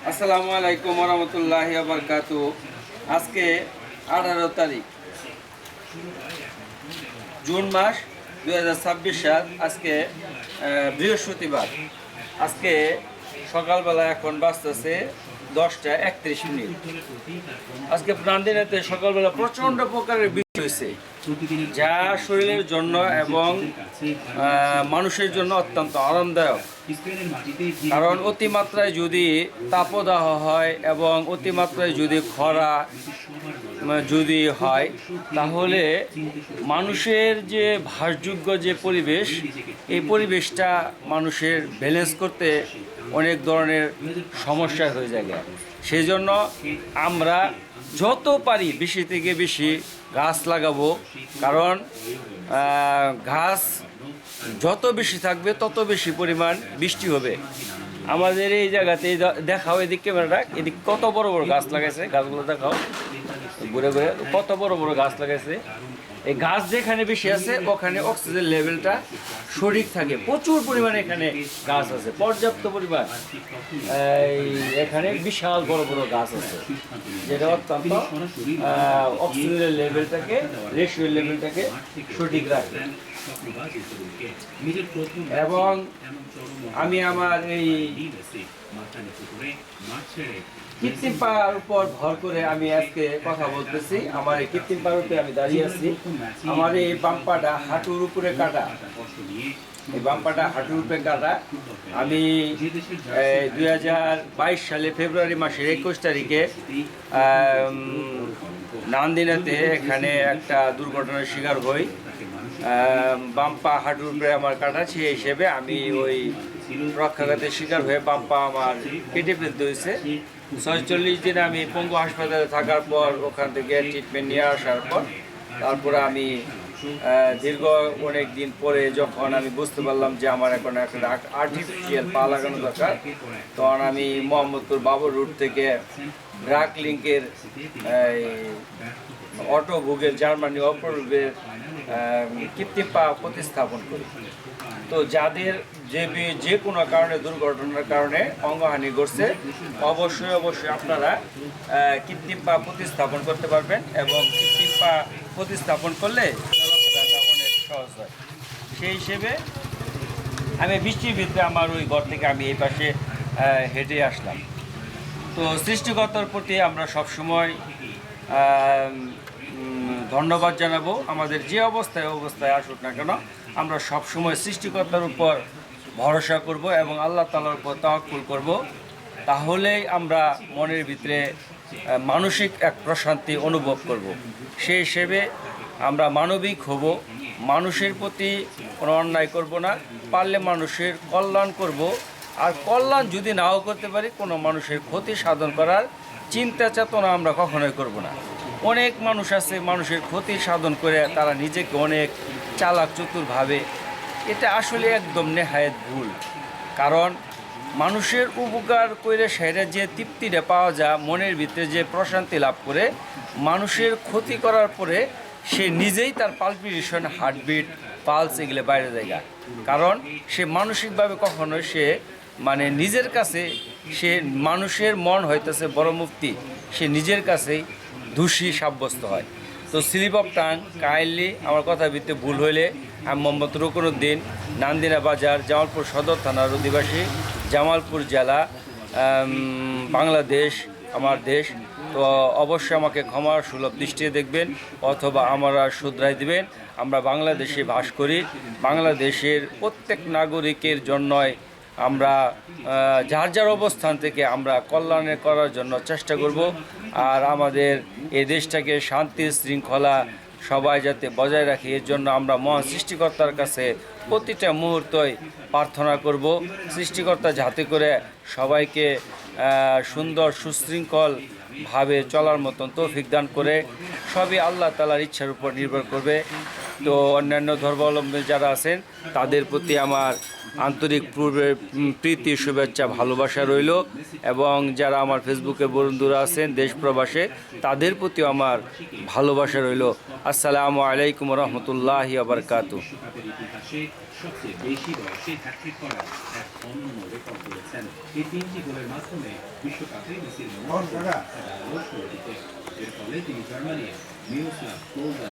আসসালামু আলাইকুম রহমতুল্লাহি বারকাতু। আজকে 18 তারিখ জুন মাস 2026 সাল। আজকে বৃহস্পতিবার। আজকে সকালবেলা এখন বাজতেছে 10:31। আজকে প্রাণদিনাতে সকালবেলা প্রচণ্ড প্রকারের বৃষ্টি হয়েছে, যা শরীরের জন্য এবং মানুষের জন্য অত্যন্ত আরামদায়ক। কারণ অতিমাত্রায় যদি তাপদাহ হয় এবং অতিমাত্রায় যদি খরা যদি হয়, তাহলে মানুষের যে বাসযোগ্য যে পরিবেশ, এই পরিবেশটা মানুষের ব্যালেন্স করতে অনেক ধরনের সমস্যা হয়ে যায়। সেই জন্য আমরা যত পারি বেশি থেকে বেশি গাছ লাগাবো। কারণ গাছ যত বেশি থাকবে তত বেশি পরিমাণ বৃষ্টি হবে। আমাদের এই জায়গাতে দেখাও, এদিক ক্যামেরাটা, এদিক কত বড় বড় গাছ লাগাইছে, গাছগুলো দেখাও ঘুরে ঘুরে, কত বড় বড় গাছ লাগাইছে। এই গাছ যেখানে বেশি আছে ওখানে অক্সিজেন লেভেলটা সঠিক থাকে। প্রচুর পরিমাণে এখানে গাছ আছে, পর্যাপ্ত পরিমাণ। এখানে বিশাল বড় বড় গাছ আছে, যেটা অত্যন্ত অক্সিজেনের লেভেলটাকে, রেশিও লেভেলটাকে সঠিক রাখে। এবং আমি আমার এই কৃত্রিম পাহাড় উপর ভর করে আমি আজকে কথা বলতেছি। আমার এই কৃত্রিম পাহাড় উপরে আমি দাঁড়িয়ে আছি। আমার এই বাম্পাটা হাঁটুর উপরে কাটা, এই বাম্পাটা হাঁটুর উপরে কাটা। আমি 2022 সালে ফেব্রুয়ারি মাসের 21 তারিখে নান্দিনাতে এখানে একটা দুর্ঘটনার শিকার হই। বাম্পা হাঁটুর উপরে আমার কাটা, সেই হিসেবে আমি ওই রক্ষাঘাতের শিকার হয়ে বাম্পা আমার কেটে ফেলতে হয়েছে। 46 দিন আমি পঙ্গু হাসপাতালে থাকার পর ওখান থেকে ট্রিটমেন্ট নিয়ে আসার পর তারপরে আমি দীর্ঘ অনেক দিন পরে যখন আমি বুঝতে পারলাম যে আমার এখন একটা আর্টিফিশিয়াল পা লাগানো দরকার, তখন আমি মোহাম্মদপুর বাবর রুট থেকে ড্রাক লিঙ্কের অটো বুকের জার্মানি অপরূপের কৃত্রিম পা প্রতিস্থাপন করি। তো যাদের যে কোনো কারণে, দুর্ঘটনার কারণে অঙ্গহানি ঘটছে, অবশ্যই আপনারা কৃত্রিম পা প্রতিস্থাপন করতে পারবেন। এবং কৃত্রিম পা প্রতিস্থাপন করলে চলাফেরাটা অনেক সহজ হয়। সেই হিসেবে আমি বৃষ্টির ভিতরে আমার ওই ঘর থেকে আমি এই পাশে হেঁটে আসলাম। তো সৃষ্টিকর্তার প্রতি আমরা সবসময় ধন্যবাদ জানাবো। আমাদের যে অবস্থায় আসুক না কেন, আমরা সবসময় সৃষ্টিকর্তার উপর ভরসা করব এবং আল্লাহ তাআলার উপর তাওয়াক্কুল করব। তাহলেই আমরা মনের ভিতরে মানসিক এক প্রশান্তি অনুভব করব। সেই হিসেবে আমরা মানবিক হব, মানুষের প্রতি কোনো অন্যায় করব না, পারলে মানুষের কল্যাণ করব। আর কল্যাণ যদি নাও করতে পারি, কোনো মানুষের ক্ষতি সাধন করার চিন্তা চেতনা আমরা কখনোই করব না। অনেক মানুষ আছে মানুষের ক্ষতি সাধন করে তারা নিজেকে অনেক চালাক চতুর ভাবে। এটা আসলে একদম নেহায়েত ভুল। কারণ মানুষের উপকার করে সেটা যে তৃপ্তিটা পাওয়া যায়, মনের ভিতরে যে প্রশান্তি লাভ করে, মানুষের ক্ষতি করার পরে সে নিজেই তার পালপিটেশন, হার্টবিট, পালস এগুলো বাইরে যায়। কারণ সে মানসিকভাবে কখনোই সে নিজের কাছে, সে মানুষের মন হইতেছে বড় মুফতি, সে নিজের কাছেই দোষী সাব্যস্ত হয়। তো স্লিপ অফ টাং, কাইন্ডলি আমার কথার ভিত্তিতে ভুল হইলে, আমি মোহাম্মদ রুকনুদ্দিন, নান্দিনা বাজার, জামালপুর সদর থানার অধিবাসী, জামালপুর জেলা, বাংলাদেশ আমার দেশ। তো অবশ্যই আমাকে ক্ষমা সুলভ দৃষ্টিতে দেখবেন অথবা আমরা শুধরাই দিবেন। আমরা বাংলাদেশে বাস করি, বাংলাদেশের প্রত্যেক নাগরিকের জন্যই আমরা যার অবস্থান থেকে আমরা কল্যাণের করার জন্য চেষ্টা করব। আর আমাদের এই দেশটাকে শান্তি শৃঙ্খলা সবাই যাতে বজায় রাখে, এর জন্য আমরা মহান সৃষ্টিকর্তার কাছে প্রতিটা মুহূর্তই প্রার্থনা করব। সৃষ্টিকর্তা যাতে করে সবাইকে সুন্দর সুশৃঙ্খলভাবে চলার মতন তৌফিক দান করে। সবই আল্লাহ তাআলার ইচ্ছার উপর নির্ভর করবে। তো অন্যান্য ধর্মাবলম্বী যারা আছেন তাদের প্রতি আমার আন্তরিক প্রীতি, শুভেচ্ছা, ভালোবাসা রইল। এবং যারা আমার ফেসবুকে বন্ধুরা আছেন দেশ প্রবাসে, তাদের প্রতিও আমার ভালোবাসা রইল। আসসালামু আলাইকুম রহমতুল্লাহি ওয়া বারাকাতুহু। সবচেয়ে বেশি বয়সে হ্যাট্রিক করার এক অনন্য রেকর্ড করেছেন। এই 3টি গোলের মাধ্যমে বিশ্বকাপে মেসির এর ফলে তিনি জার্মানির মিরোস্লাভ ক্লোজা